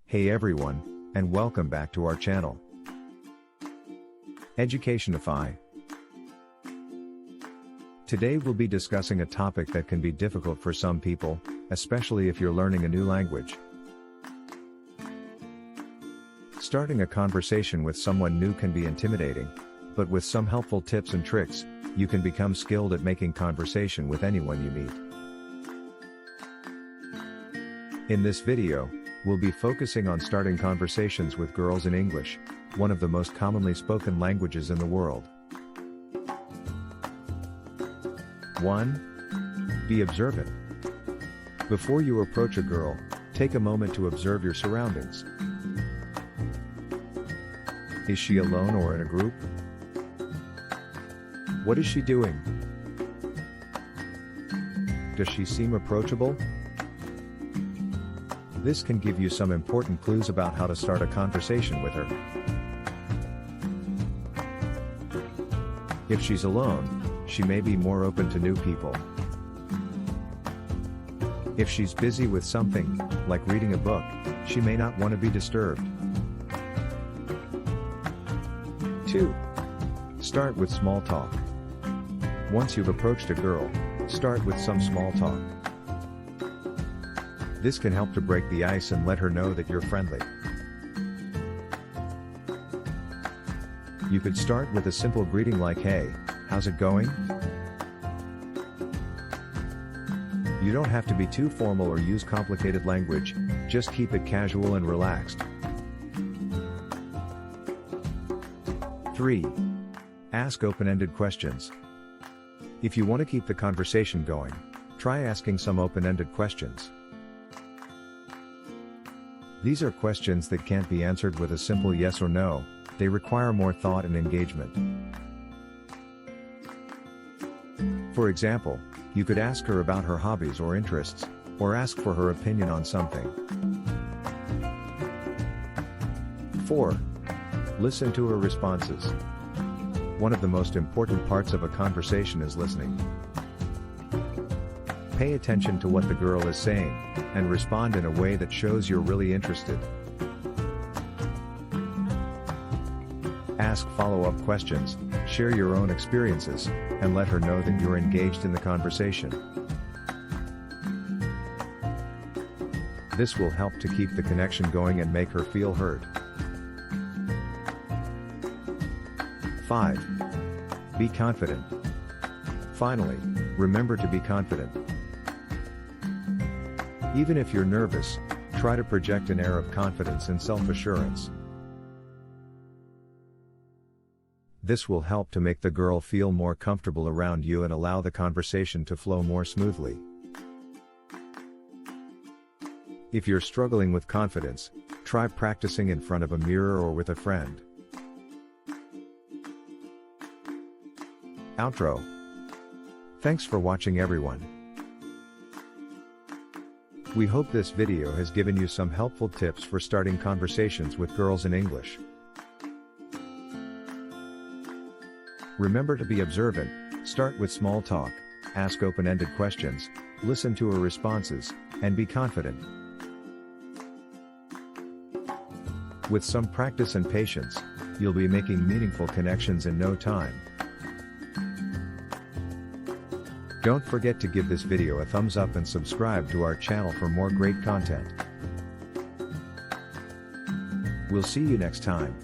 Hey everyone, and welcome back to our channel. Educationify. Today we'll be discussing a topic that can be difficult for some people, especially if you're learning a new language. Starting a conversation with someone new can be intimidating, but with some helpful tips and tricks, you can become skilled at making conversation with anyone you meet. In this video, we'll be focusing on starting conversations with girls in English, one of the most commonly spoken languages in the world. 1. Be observant. Before you approach a girl, take a moment to observe your surroundings. Is she alone or in a group? What is she doing? Does she seem approachable? This can give you some important clues about how to start a conversation with her. If she's alone, she may be more open to new people. If she's busy with something, like reading a book, she may not want to be disturbed. 2. Start with small talk. Once you've approached a girl, start with some small talk. This can help to break the ice and let her know that you're friendly. You could start with a simple greeting like, "Hey, how's it going?" You don't have to be too formal or use complicated language, just keep it casual and relaxed. 3. Ask open-ended questions. If you want to keep the conversation going, try asking some open-ended questions. These are questions that can't be answered with a simple yes or no, they require more thought and engagement. For example, you could ask her about her hobbies or interests, or ask for her opinion on something. 4. Listen to her responses. One of the most important parts of a conversation is listening. Pay attention to what the girl is saying, and respond in a way that shows you're really interested. Ask follow-up questions, share your own experiences, and let her know that you're engaged in the conversation. This will help to keep the connection going and make her feel heard. 5. Be confident. Finally, remember to be confident. Even if you're nervous, try to project an air of confidence and self-assurance. This will help to make the girl feel more comfortable around you and allow the conversation to flow more smoothly. If you're struggling with confidence, try practicing in front of a mirror or with a friend. Outro. Thanks for watching everyone. We hope this video has given you some helpful tips for starting conversations with girls in English. Remember to be observant, start with small talk, ask open-ended questions, listen to her responses, and be confident. With some practice and patience, you'll be making meaningful connections in no time. Don't forget to give this video a thumbs up and subscribe to our channel for more great content. We'll see you next time.